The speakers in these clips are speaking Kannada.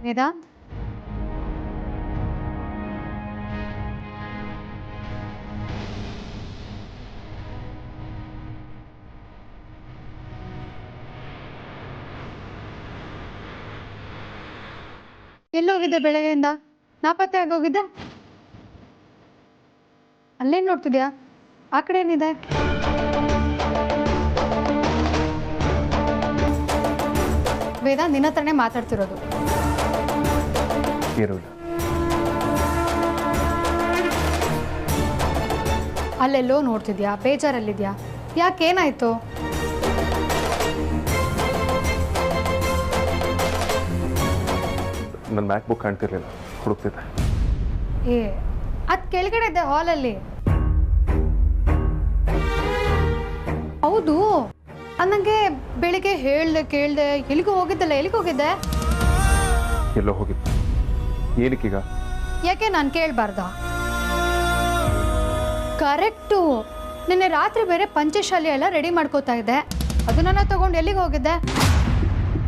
ವೇದಾಂತ್ ಎಲ್ಲೋಗಿದ್ದೆ ಬೆಳಗ್ಗೆಯಿಂದ ನಾಪತ್ತೆ ಆಗೋಗಿದ್ದೆ ಅಲ್ಲೇನು ನೋಡ್ತಿದ್ಯಾ ಆ ಕಡೆ ಏನಿದೆ ವೇದಾಂತ್ ನಿನ್ನ ಹತ್ರನೇ ಮಾತಾಡ್ತಿರೋದು ಅಲ್ಲೆಲ್ಲೋ ನೋಡ್ತಿದ್ಯಾ ಬೇಜಾರಲ್ಲಿದ್ಯಾ ಯಾಕೇನಾಯ್ತು ನನ್ನ ಮ್ಯಾಕ್ ಬುಕ್ ಕಾಣ್ತಿರ್ಲಿಲ್ಲ ಹುಡುಕ್ತಿದ್ದೆ ಏ ಅದು ಕೆಳಗಡೆ ಇದೆ ಹಾಲಲ್ಲಿ ಹೌದು ನನಗೆ ಬೆಳಿಗ್ಗೆ ಹೇಳ್ದೆ ಕೇಳ್ದೆ ಎಲ್ಲಿಗೂ ಹೋಗಿದ್ದಲ್ಲ ಎಲ್ಲಿಗೆ ಹೋಗಿದ್ದೆ ಎಲ್ಲೋ ಹೋಗಿದ್ದು ಏನಕ್ಕೀಗ ಯಾಕೆ ನಾನು ಕೇಳಬಾರ್ದ ಕರೆಕ್ಟು ನಿನ್ನೆ ರಾತ್ರಿ ಬೇರೆ ಪಂಚಶಾಲೆ ಎಲ್ಲ ರೆಡಿ ಮಾಡ್ಕೋತಾ ಇದ್ದೆ ಅದನ್ನ ತಗೊಂಡು ಎಲ್ಲಿಗೆ ಹೋಗಿದ್ದೆ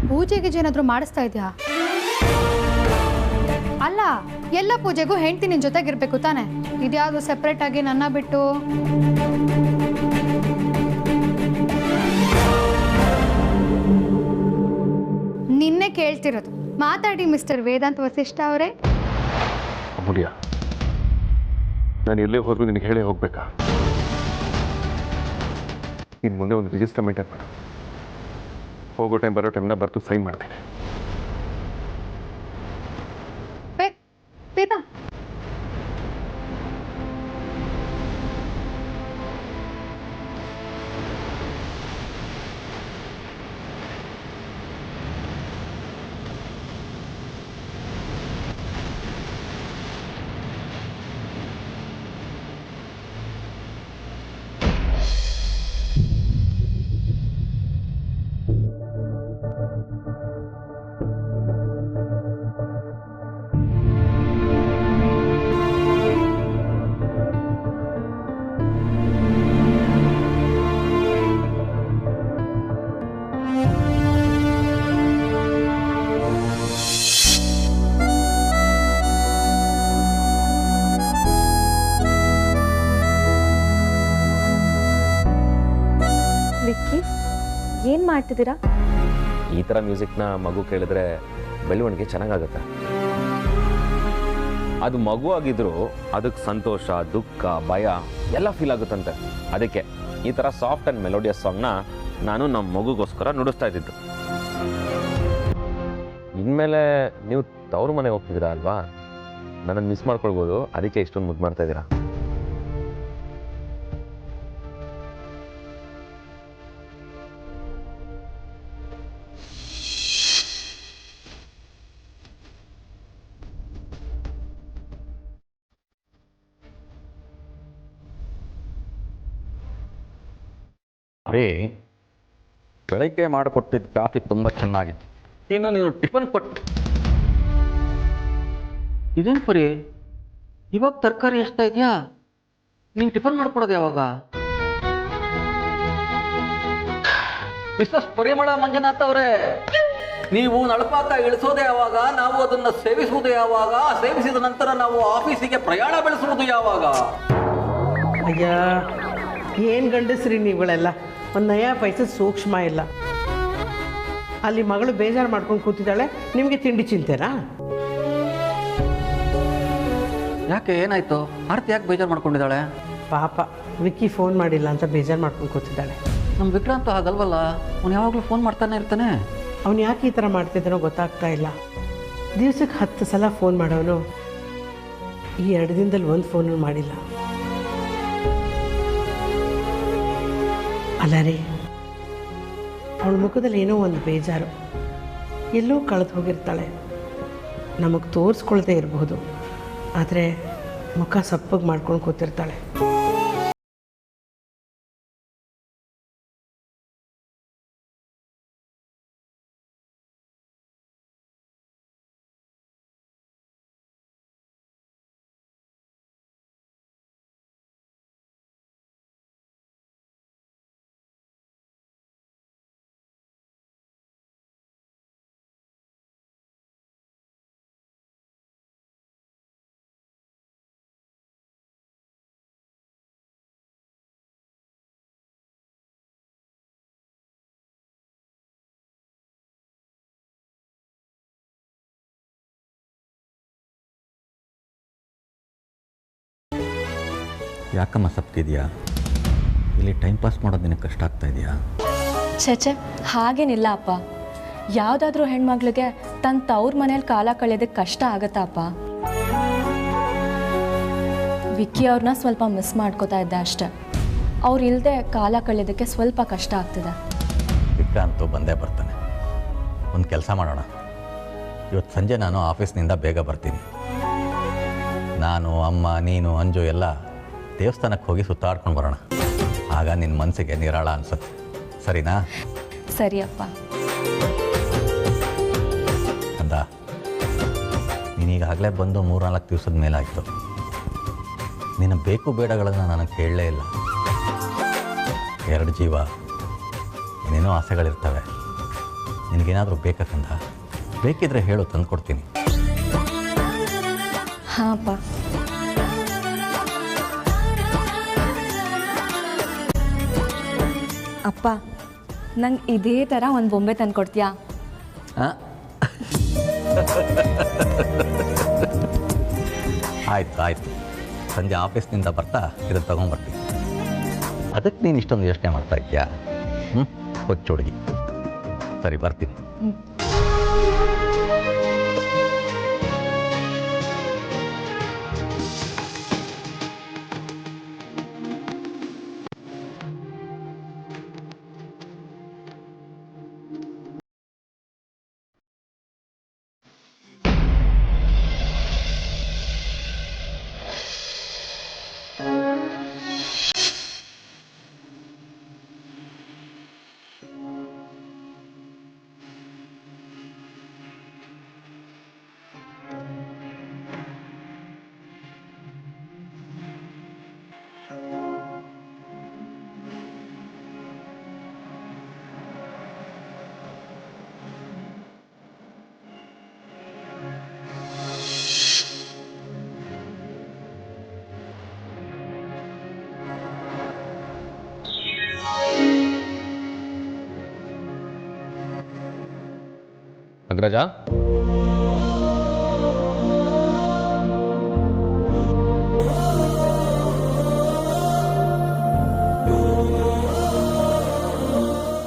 ಪೂಜೆಗೆ ಏನಾದರೂ ಮಾಡಿಸ್ತಾ ಇದೆಯಾ ಅಲ್ಲ ಎಲ್ಲ ಪೂಜೆಗೂ ಹೆಂಡತಿ ನಿನ್ನ ಜೊತೆಗಿರ್ಬೇಕು ತಾನೆ ಇದ್ಯಾವುದು ಸೆಪ್ರೇಟ್ ಆಗಿ ನನ್ನ ಬಿಟ್ಟು ನಿನ್ನೆ ಕೇಳ್ತಿರೋದು ಮಾತಾಡಿ ಮಿಸ್ಟರ್ ವೇದಾಂತ್ ವಸಿಷ್ಠ ಅವರೇ ಅಮೂಲ್ಯ ನಾನು ಎಲ್ಲೇ ಹೋದ್ರೂ ನಿನಗೆ ಹೇಳೇ ಹೋಗ್ಬೇಕಾ ಇನ್ನು ಮುಂದೆ ಒಂದು ರಿಜಿಸ್ಟರ್ ಮೇಂಟೈನ್ ಮಾಡು ಹೋಗೋ ಟೈಮ್ ಬರೋ ಟೈಮ್ನ ಬರ್ತು ಸೈನ್ ಮಾಡ್ತೀನಿ ವೇದಾಂತ್ ವಿಕ್ಕಿ ಏನು ಮಾಡ್ತಿದ್ದೀರಾ ಈ ಥರ ಮ್ಯೂಸಿಕ್ನ ಮಗು ಕೇಳಿದ್ರೆ ಬೆಳವಣಿಗೆ ಚೆನ್ನಾಗಾಗುತ್ತೆ ಅದು ಮಗು ಆಗಿದ್ರು ಅದಕ್ಕೆ ಸಂತೋಷ ದುಃಖ ಭಯ ಎಲ್ಲ ಫೀಲ್ ಆಗುತ್ತಂತೆ ಅದಕ್ಕೆ ಈ ಥರ ಸಾಫ್ಟ್ ಆ್ಯಂಡ್ ಮೆಲೋಡಿಯಸ್ ಸಾಂಗ್ನ ನಾನು ನಮ್ಮ ಮಗುಗೋಸ್ಕರ ನುಡಿಸ್ತಾ ಇದ್ದಿದ್ದು ಇನ್ಮೇಲೆ ನೀವು ತವ್ರ ಮನೆಗೆ ಹೋಗ್ತಿದ್ದೀರಾ ಅಲ್ವಾ ನನ್ನನ್ನು ಮಿಸ್ ಮಾಡ್ಕೊಳ್ಬೋದು ಅದಕ್ಕೆ ಇಷ್ಟೊಂದು ಮುದ್ದು ಮಾಡ್ತಾ ಇದ್ದೀರಾ ಅರೇ ಬೆಳಗ್ಗೆ ಮಾಡಿಕೊಟ್ಟಿದ್ದ ಕಾಫಿ ತುಂಬ ಚೆನ್ನಾಗಿತ್ತು ಇನ್ನು ನೀನು ಟಿಫನ್ ಕೊಟ್ಟು ಇದೇನು ಪರಿ ಇವಾಗ ತರಕಾರಿ ಎಷ್ತಾ ಇದೆಯಾ ನೀನು ಟಿಫನ್ ಮಾಡ್ಕೊಡೋದು ಯಾವಾಗ ಮಿಸ್ಟರ್ ಪರಿಮಳ ಮಂಜುನಾಥ್ ಅವರೇ ನೀವು ನಳಪಾಕ ಇಳಿಸೋದೇ ಯಾವಾಗ ನಾವು ಅದನ್ನು ಸೇವಿಸುವುದು ಯಾವಾಗ ಸೇವಿಸಿದ ನಂತರ ನಾವು ಆಫೀಸಿಗೆ ಪ್ರಯಾಣ ಬೆಳೆಸುವುದು ಯಾವಾಗ ಅಯ್ಯ ಏನು ಗಂಡಸ್ರಿ ನೀವುಗಳೆಲ್ಲ ಒಂದು ನಯ ಪೈಸೆ ಸೂಕ್ಷ್ಮ ಇಲ್ಲ ಅಲ್ಲಿ ಮಗಳು ಬೇಜಾರು ಮಾಡ್ಕೊಂಡು ಕೂತಿದ್ದಾಳೆ ನಿಮಗೆ ತಿಂಡಿ ಚಿಂತೆನಾ ಯಾಕೆ ಏನಾಯ್ತು ಆರ್ತಿ ಯಾಕೆ ಬೇಜಾರು ಮಾಡ್ಕೊಂಡಿದ್ದಾಳೆ ಪಾಪ ವಿಕ್ಕಿ ಫೋನ್ ಮಾಡಿಲ್ಲ ಅಂತ ಬೇಜಾರು ಮಾಡ್ಕೊಂಡು ಕೂತಿದ್ದಾಳೆ ನಮ್ಮ ವಿಕ್ರಾಂತ್ ಹಾಗಲ್ವಲ್ಲ ಅವ್ನು ಯಾವಾಗಲೂ ಫೋನ್ ಮಾಡ್ತಾನೆ ಇರ್ತಾನೆ ಅವನು ಯಾಕೆ ಈ ಥರ ಮಾಡ್ತಿದ್ದಾನೋ ಗೊತ್ತಾಗ್ತಾ ಇಲ್ಲ ದಿವ್ಸಕ್ಕೆ 10 ಸಲ ಫೋನ್ ಮಾಡೋನು ಈ 2 ದಿನದಲ್ಲಿ ಒಂದು ಫೋನು ಮಾಡಿಲ್ಲ ಅಲ್ಲ ರೀ ಅವಳ ಮುಖದಲ್ಲಿ ಏನೋ ಒಂದು ಬೇಜಾರು ಎಲ್ಲೋ ಕಳೆದು ಹೋಗಿರ್ತಾಳೆ ನಮಗೆ ತೋರಿಸ್ಕೊಳ್ದೇ ಇರಬಹುದು ಆದರೆ ಮುಖ ಸಪ್ಪಗೆ ಮಾಡ್ಕೊಂಡು ಕೂತಿರ್ತಾಳೆ ಯಾಕಮ್ಮ ಸಪ್ತಿದೆಯಾ? ಇಲ್ಲಿ ಟೈಮ್ ಪಾಸ್ ಮಾಡೋದು ನಿನಗೆ ಕಷ್ಟ ಆಗ್ತಾ ಇದೆಯಾ? ಛೆ ಹಾಗೇನಿಲ್ಲ ಅಪ್ಪ. ಯಾವುದಾದ್ರೂ ಹೆಣ್ಮಕ್ಳಿಗೆ ತನ್ನ ತವ್ರ ಮನೇಲಿ ಕಾಲ ಕಳೆಯೋದಕ್ಕೆ ಕಷ್ಟ ಆಗತ್ತಾ ಅಪ್ಪ? ವಿಕ್ಕಿ ಅವ್ರನ್ನ ಸ್ವಲ್ಪ ಮಿಸ್ ಮಾಡ್ಕೋತಾ ಇದ್ದೆ ಅಷ್ಟೆ. ಅವ್ರು ಇಲ್ಲದೆ ಕಾಲ ಕಳೆಯೋದಕ್ಕೆ ಸ್ವಲ್ಪ ಕಷ್ಟ ಆಗ್ತಿದೆ. ವಿಕ್ಕ ಅಂತೂ ಬಂದೇ ಬರ್ತಾನೆ. ಒಂದು ಕೆಲಸ ಮಾಡೋಣ, ಇವತ್ತು ಸಂಜೆ ನಾನು ಆಫೀಸ್ನಿಂದ ಬೇಗ ಬರ್ತೀನಿ. ನಾನು, ಅಮ್ಮ, ನೀನು, ಅಂಜು ಎಲ್ಲ ದೇವಸ್ಥಾನಕ್ಕೆ ಹೋಗಿ ಸುತ್ತಾಡ್ಕೊಂಡು ಬರೋಣ. ಆಗ ನಿನ್ನ ಮನಸ್ಸಿಗೆ ನಿರಾಳ ಅನ್ಸುತ್ತೆ. ಸರಿನಾ? ಸರಿ ಅಪ್ಪ. ಅಂದ ನೀನೀಗಾಗಲೇ ಬಂದು 3-4 ದಿವಸದ ಮೇಲಾಯಿತು. ನಿನ್ನ ಬೇಕು ಬೇಡಗಳನ್ನು ನನಗೆ ಕೇಳಲೇ ಇಲ್ಲ. 2 ಜೀವ, ಏನೇನೋ ಆಸೆಗಳಿರ್ತವೆ. ನಿನಗೇನಾದರೂ ಬೇಕಂದ ಬೇಕಿದ್ರೆ ಹೇಳು, ತಂದು ಕೊಡ್ತೀನಿ. ಹಾಂ ಅಪ್ಪ. ಅಪ್ಪ, ನಂಗೆ ಇದೇ ಥರ ಒಂದು ಬೊಂಬೆ ತಂದು ಕೊಡ್ತೀಯಾ? ಆಯ್ತು. ಸಂಜೆ ಆಫೀಸ್ನಿಂದ ಬರ್ತಾ ಇದನ್ನು ತೊಗೊಂಬರ್ತೀನಿ. ಅದಕ್ಕೆ ನೀನು ಇಷ್ಟೊಂದು ಯೋಚನೆ ಮಾಡ್ತಾ ಇದೆಯಾ? ಹೊಚ್ಚ ಹುಡುಗಿ. ಸರಿ, ಬರ್ತೀನಿ. ಅಗ್ರಜ,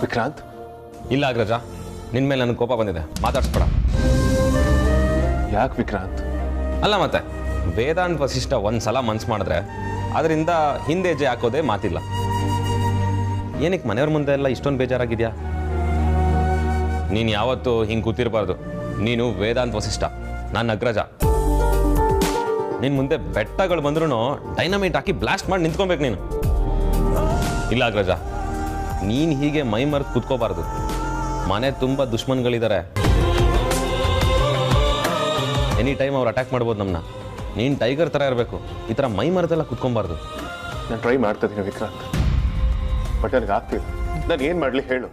ವಿಕ್ರಾಂತ್? ಇಲ್ಲ ಅಗ್ರಜ, ನಿನ್ನ ಮೇಲೆ ನನಗೆ ಕೋಪ ಬಂದಿದೆ, ಮಾತಾಡ್ಸ್ಬೇಡ. ಯಾಕೆ ವಿಕ್ರಾಂತ್? ಅಲ್ಲ ಮತ್ತೆ ವೇದಾಂತ್ ವಸಿಷ್ಠ ಒಂದ್ಸಲ ಮನ್ಸು ಮಾಡಿದ್ರೆ ಅದರಿಂದ ಹಿಂದೆ ಹೆಜ್ಜೆ ಹಾಕೋದೇ ಮಾತಿಲ್ಲ. ಏನಕ್ಕೆ ಮನೆಯವ್ರ ಮುಂದೆ ಎಲ್ಲ ಇಷ್ಟೊಂದು ಬೇಜಾರಾಗಿದೆಯಾ? ನೀನು ಯಾವತ್ತೂ ಹಿಂಗೆ ಕೂತಿರ್ಬಾರ್ದು. ನೀನು ವೇದಾಂತ್ ವಸಿಷ್ಠ, ನಾನು ಅಗ್ರಜ. ನಿನ್ನ ಮುಂದೆ ಬೆಟ್ಟಗಳು ಬಂದ್ರೂ ಡೈನಮೈಟ್ ಹಾಕಿ ಬ್ಲಾಸ್ಟ್ ಮಾಡಿ ನಿಂತ್ಕೊಬೇಕು ನೀನು. ಇಲ್ಲ ಅಗ್ರಜ, ನೀನು ಹೀಗೆ ಮೈ ಮರೆತು ಕೂತ್ಕೋಬಾರ್ದು. ಮನೆ ತುಂಬ ದುಶ್ಮನ್ಗಳಿದ್ದಾರೆ. ಎನಿ ಟೈಮ್ ಅವ್ರು ಅಟ್ಯಾಕ್ ಮಾಡ್ಬೋದು ನಮ್ಮನ್ನ. ನೀನು ಟೈಗರ್ ಥರ ಇರಬೇಕು. ಈ ಥರ ಮೈ ಮರೆತೆಲ್ಲ ಕೂತ್ಕೊಬಾರ್ದು. ನಾನು ಟ್ರೈ ಮಾಡ್ತಾ ಇದ್ದೀನಿ ವಿಕ್ರಾಂತ್, ಬಟ್ ನನಗೆ ಆಗ್ತಿಲ್ಲ. ನಾನು ಏನು ಮಾಡಲಿ ಹೇಳು?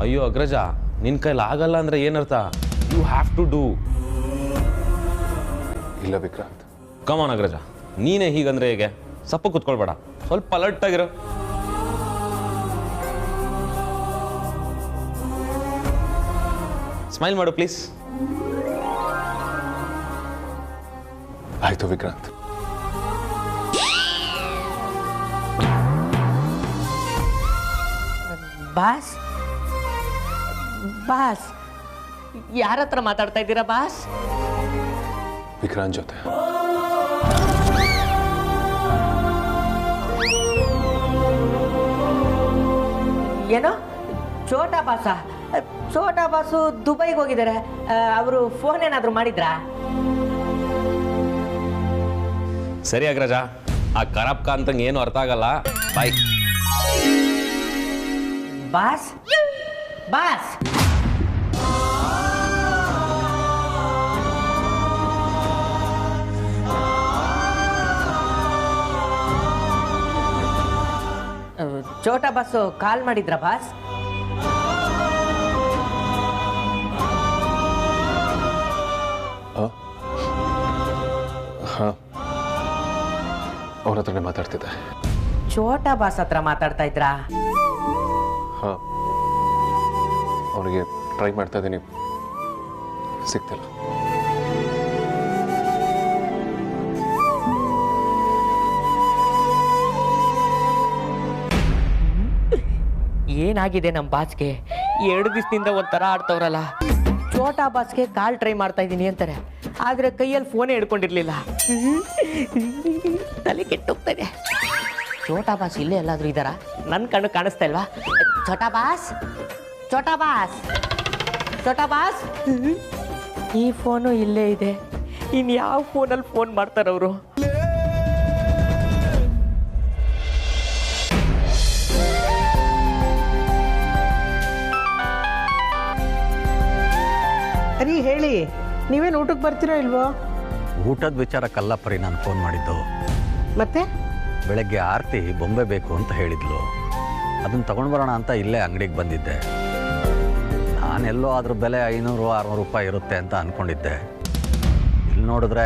ಅಯ್ಯೋ ಅಗ್ರಜ, ನಿನ್ನ ಕೈಲಿ ಆಗಲ್ಲ ಅಂದರೆ ಏನರ್ಥ? You have to do. ಇಲ್ಲ ವಿಕ್ರಾಂತ್. ಕಮಾನ್ ಅಗ್ರಜ, ನೀನೇ ಹೀಗಂದ್ರೆ ಹೇಗೆ? ಸಪ್ಪ ಕೂತ್ಕೊಳ್ಬೇಡ, ಸ್ವಲ್ಪ ಅಲರ್ಟ್ ಆಗಿರೋ. ಸ್ಮೈಲ್ ಮಾಡು ಪ್ಲೀಸ್. ಆಯ್ತು ವಿಕ್ರಾಂತ್. ಬಾಸ್ ಬಾಸ್, ಯಾರ ಹತ್ರ ಮಾತಾಡ್ತಾ ಇದ್ದೀರಾ ಬಾಸ್? ವಿಕ್ರಾಂತ್ ಜೊತೆ. ಏನೋ ಛೋಟಾ ಬಾಸ? ಛೋಟಾ ಬಾಸು ದುಬೈಗೆ ಹೋಗಿದ್ದಾರೆ. ಅವರು ಫೋನ್ ಏನಾದರೂ ಮಾಡಿದ್ರಾ? ಸರಿ ಅಗ್ರಜ, ಆ ಕರಪ್ಕ ಅಂತಂಗೆ ಏನು ಅರ್ಥ ಆಗಲ್ಲ. ಬಾಯ್. ಬಾಸ್ ಬಾಸ್, ಛೋಟಾ ಬಾಸು ಕಾಲ್ ಮಾಡಿದ್ರಾ ಬಾಸ್? ಹಾಂ, ಅವ್ರ ಹತ್ರನೇ ಮಾತಾಡ್ತಿದ್ದೆ. ಛೋಟಾ ಬಾಸ್ ಹತ್ರ ಮಾತಾಡ್ತಾ ಇದ್ರಾ? ಹಾಂ, ಅವನಿಗೆ ಟ್ರೈ ಮಾಡ್ತಾ ಇದ್ದೀನಿ, ಸಿಗ್ತಿಲ್ಲ. ಏನಾಗಿದೆ ನಮ್ಮ ಬಾಸ್ಗೆ? 2 ದಿವಸದಿಂದ ಒಂಥರ ಆಡ್ತವ್ರಲ್ಲ. ಛೋಟಾ ಬಾಸ್ಗೆ ಕಾಲ್ ಟ್ರೈ ಮಾಡ್ತಾ ಇದ್ದೀನಿ ಅಂತಾರೆ, ಆದರೆ ಕೈಯಲ್ಲಿ ಫೋನೇ ಹಿಡ್ಕೊಂಡಿರ್ಲಿಲ್ಲ. ತಲೆ ಕೆಟ್ಟೋಗ್ತಾನೆ. ಛೋಟಾ ಬಾಸ್ ಇಲ್ಲೇ ಎಲ್ಲಾದರೂ ಇದ್ದಾರಾ? ನನ್ನ ಕಣ್ಣು ಕಾಣಿಸ್ತಾ ಇಲ್ವಾ? ಛೋಟಾ ಬಾಸ್, ಛೋಟಾ ಬಾಸ್, ಛೋಟಾ ಬಾಸ್. ಈ ಫೋನು ಇಲ್ಲೇ ಇದೆ. ಇನ್ನು ಯಾವ ಫೋನಲ್ಲಿ ಫೋನ್ ಮಾಡ್ತಾರವರು? ಅರಿ ಹೇಳಿ, ನೀವೇನು ಊಟಕ್ಕೆ ಬರ್ತೀರೋ ಇಲ್ವೋ? ಊಟದ ವಿಚಾರಕ್ಕಲ್ಲ ಪರಿ ನಾನು ಫೋನ್ ಮಾಡಿದ್ದು. ಮತ್ತೆ ಬೆಳಗ್ಗೆ ಆರತಿ ಬೊಂಬೆ ಬೇಕು ಅಂತ ಹೇಳಿದ್ಲು. ಅದನ್ನು ತಗೊಂಡು ಬರೋಣ ಅಂತ ಇಲ್ಲೇ ಅಂಗಡಿಗೆ ಬಂದಿದ್ದೆ. ನಾನೆಲ್ಲೋ ಅದ್ರ ಬೆಲೆ 500-600 ರೂಪಾಯಿ ಇರುತ್ತೆ ಅಂತ ಅಂದ್ಕೊಂಡಿದ್ದೆ. ಇಲ್ಲಿ ನೋಡಿದ್ರೆ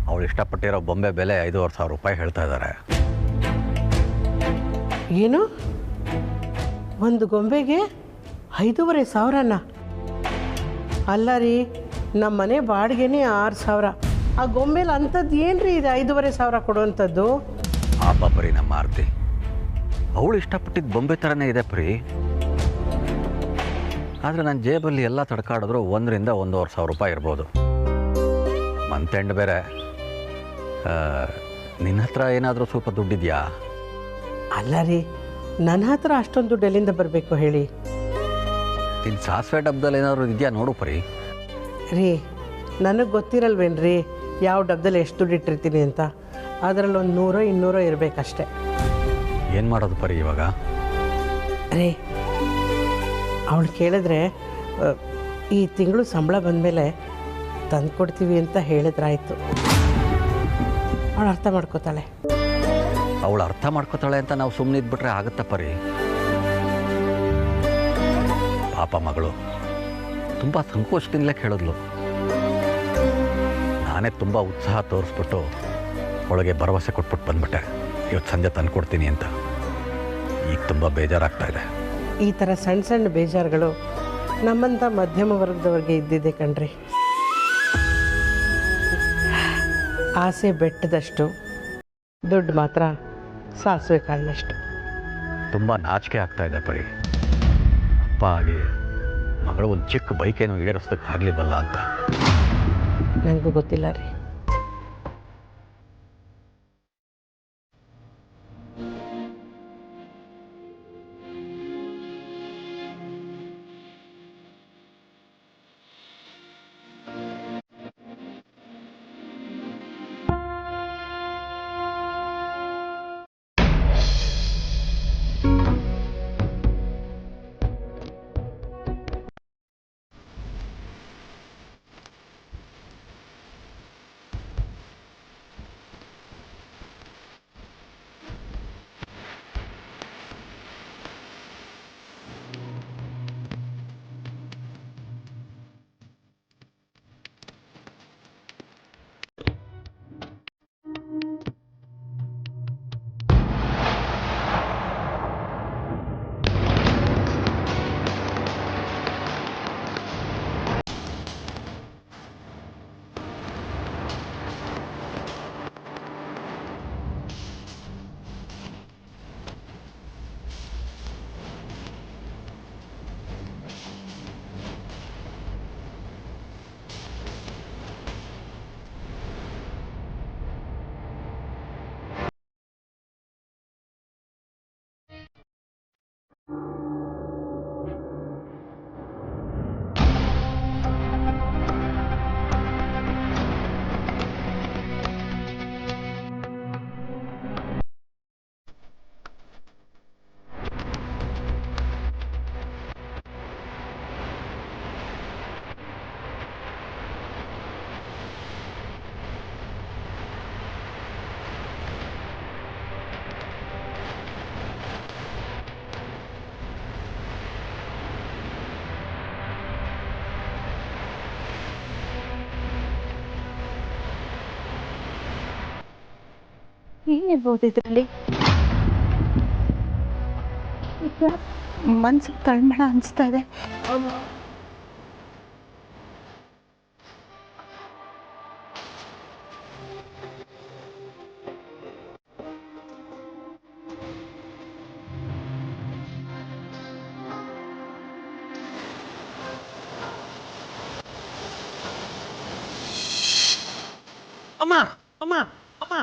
ಅವಳು ಇಷ್ಟಪಟ್ಟಿರೋ ಬೊಂಬೆ ಬೆಲೆ 5,500 ರೂಪಾಯಿ ಹೇಳ್ತಾ ಇದ್ದಾರೆ. ಏನು, ಒಂದು ಗೊಂಬೆಗೆ 5,500? ಅಲ್ಲ ರೀ, ನಮ್ಮ ಮನೆ ಬಾಡಿಗೆನೇ 6,000. ಆ ಗೊಂಬೆಲಿ ಅಂಥದ್ದು ಏನು ರೀ ಇದೆ 5,500 ಕೊಡುವಂಥದ್ದು? ಪಾಪ ಪರಿ ನಮ್ಮ ಆರತಿ, ಅವಳು ಇಷ್ಟಪಟ್ಟಿದ್ದು ಬೊಂಬೆ ಥರನೇ ಇದೆ ಪರಿ. ಆದರೆ ನನ್ನ ಜೇಬಲ್ಲಿ ಎಲ್ಲ ತಡ್ಕಾಡಿದ್ರು 1,000-1,500 ರೂಪಾಯಿ ಇರ್ಬೋದು. ಮಂತ್ ಎಂಡ್ ಬೇರೆ. ನಿನ್ನ ಹತ್ರ ಏನಾದರೂ ಸ್ವಲ್ಪ ದುಡ್ಡಿದೆಯಾ? ಅಲ್ಲ ರೀ, ನನ್ನ ಹತ್ರ ಅಷ್ಟೊಂದು ದುಡ್ಡು ಎಲ್ಲಿಂದ ಬರಬೇಕು ಹೇಳಿ? ನಿನ್ನ ಸಾಸಿವೆ ಡಬ್ಬದಲ್ಲಿ ಏನಾದರೂ ಇದೆಯಾ ನೋಡು ಪರಿ. ರೀ, ನನಗೆ ಗೊತ್ತಿರಲ್ವೇನ್ರಿ ಯಾವ ಡಬ್ಬದಲ್ಲಿ ಎಷ್ಟು ದುಡ್ಡು ಇಟ್ಟಿರ್ತೀನಿ ಅಂತ. ಅದರಲ್ಲಿ ಒಂದು 100-200 ಇರಬೇಕಷ್ಟೆ. ಏನು ಮಾಡೋದು ಪರಿ ಇವಾಗ? ರೀ, ಅವಳು ಕೇಳಿದ್ರೆ ಈ ತಿಂಗಳು ಸಂಬಳ ಬಂದಮೇಲೆ ತಂದು ಕೊಡ್ತೀವಿ ಅಂತ ಹೇಳಿದ್ರಾಯ್ತು. ಅವಳು ಅರ್ಥ ಮಾಡ್ಕೋತಾಳೆ. ಅವಳು ಅರ್ಥ ಮಾಡ್ಕೋತಾಳೆ ಅಂತ ನಾವು ಸುಮ್ಮನೆ ಇದ್ಬಿಟ್ರೆ ಆಗುತ್ತಾ ಪರಿ? ಪಾಪ ಮಗಳು ತುಂಬ ಸಂಕೋಚದಿಂದಲೇ ಕೇಳಿದ್ಲು. ನಾನೇ ತುಂಬ ಉತ್ಸಾಹ ತೋರಿಸ್ಬಿಟ್ಟು ಅವಳಿಗೆ ಭರವಸೆ ಕೊಟ್ಬಿಟ್ಟು ಬಂದ್ಬಿಟ್ಟೆ, ಇವತ್ತು ಸಂಜೆ ತಂದು ಕೊಡ್ತೀನಿ ಅಂತ. ಈಗ ತುಂಬ ಬೇಜಾರಾಗ್ತಾ ಇದೆ. ಈ ಥರ ಸಣ್ಣ ಸಣ್ಣ ಬೇಜಾರುಗಳು ನಮ್ಮಂಥ ಮಧ್ಯಮ ವರ್ಗದವ್ರಿಗೆ ಇದ್ದಿದ್ದೆ ಕಣ್ರಿ. ಆಸೆ ಬೆಟ್ಟದಷ್ಟು, ದುಡ್ಡು ಮಾತ್ರ ಸಾಸಿವೆ ಕಾಳಿನಷ್ಟು. ತುಂಬ ನಾಚಿಕೆ ಆಗ್ತಾ ಇದೆ ಪರಿ. ಅಪ್ಪ ಆಗಿ ಮಗಳು ಒಂದು ಚಿಕ್ಕ ಬೈಕೇನು ಈಡೇರಿಸೋದಕ್ಕೆ ಆಗಲಿಲ್ಲ ಅಂತ. ನನಗೂ ಗೊತ್ತಿಲ್ಲ ರೀ. ಏನಿರ್ಬೋದು ಇದರಲ್ಲಿ? ಮನ್ಸಿಗೆ ತಳ್ಮಳ ಅನಿಸ್ತಾ ಇದೆ. ಅಮ್ಮ ಅಮ್ಮ ಅಮ್ಮ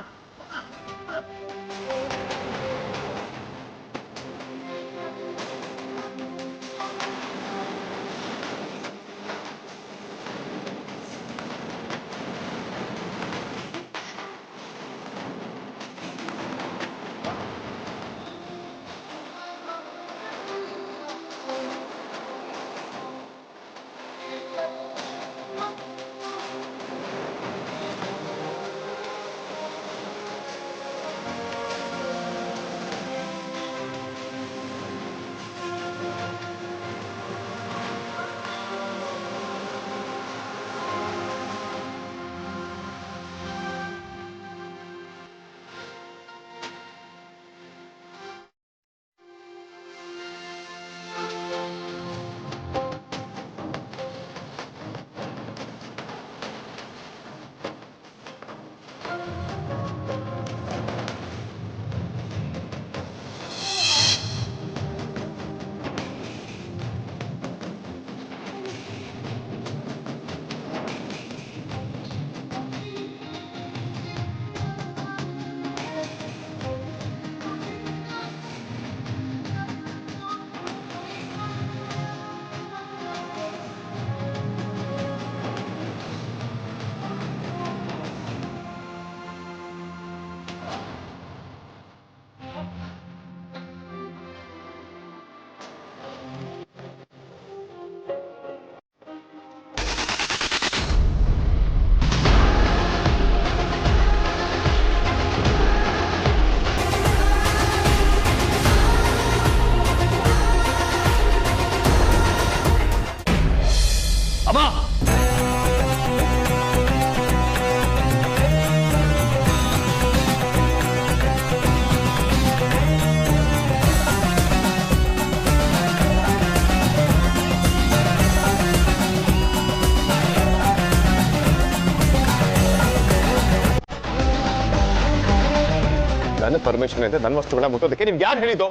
ನನ್ನ ಪರ್ಮಿಷನ್ ಇದೆ, ನನ್ನ ವಸ್ತುಗಳನ್ನ ಮುಟ್ಟೋದಕ್ಕೆ ನಿಮ್ಗೆ ಯಾರು ಹೇಳಿದ್ದು?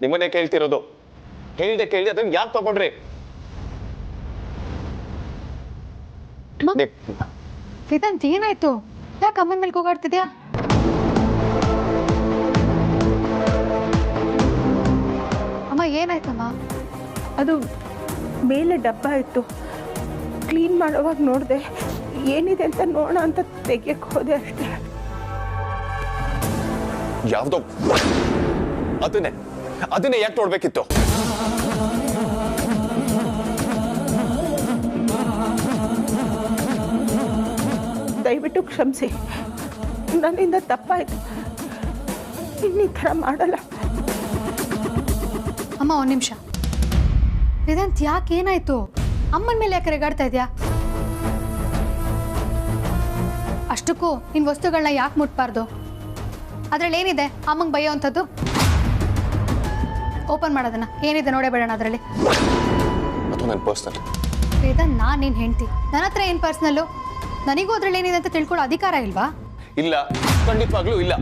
ನಿಮ್ಮನ್ನೇ ಕೇಳ್ತಿರೋದು. ಕೇಳಿದೆ ಅದನ್ನ ಯಾಕೆ ತಗೊಂಡ್ರಿ? ವೇದಾಂತ್ ಏನಾಯ್ತು? ಯಾಕೆ ಅಮ್ಮನ ಮೇಲೆ ಕೂಗಾಡ್ತಿದ್ಯಾ? ಅಮ್ಮ ಏನಾಯ್ತಮ್ಮ? ಅದು ಮೇಲೆ ಡಬ್ಬ ಇತ್ತು, ಕ್ಲೀನ್ ಮಾಡುವಾಗ ನೋಡಿದೆ, ಏನಿದೆ ಅಂತ ನೋಡೋಣ ಅಂತ ತೆಗಿಯಕ್ಕೆ ಹೋದೆ ಅಷ್ಟೇ. ಯಾವ್ದೋ ಅದನ್ನೇ ಯಾಕೆ ನೋಡ್ಬೇಕಿತ್ತು? ದಯವಿಟ್ಟು ಕ್ಷಮಿಸಿ, ನನ್ನಿಂದ ತಪ್ಪಾಯ್ತು, ಇನ್ನೀ ಥರ ಮಾಡಲ್ಲ. ಅಮ್ಮ ಒಂದು ನಿಮಿಷ. ವೇದಾಂತ್ ಯಾಕೆ ಏನಾಯ್ತು? ಅಮ್ಮನ ಮೇಲೆ ಯಾಕೆ ರೆಗಾಡ್ತಾ ಇದೆಯಾ? ಅಷ್ಟಕ್ಕೂ ನಿನ್ನ ವಸ್ತುಗಳನ್ನ ಯಾಕೆ ಮುಟ್ಬಾರ್ದು? ಅದ್ರಲ್ಲಿ ಏನಿದೆ ಅಮ್ಮಂಗೆ ಬೈಯೋ ಅಂಥದ್ದು? ಓಪನ್ ಮಾಡೋದನ್ನ ಏನಿದೆ ನೋಡೇ ಬೇಡೋಣ ಅದರಲ್ಲಿ. ಅದು ನನ್ನ ಪರ್ಸನಲ್. ವೇದಾಂತ್, ನಾನು ನೀನು ಹೆಂಡ್ತಿ, ನನ್ನ ಹತ್ರ ಏನು ಪರ್ಸ್ನಲ್ಲು? ನನಗೂ ಅದ್ರಲ್ಲಿ ಏನಿದೆ ಅಂತ ತಿಳ್ಕೊಳ್ಳೋ ಅಧಿಕಾರ ಇಲ್ವಾ? ಇಲ್ಲ, ಖಂಡಿತವಾಗ್ಲೂ ಇಲ್ಲ.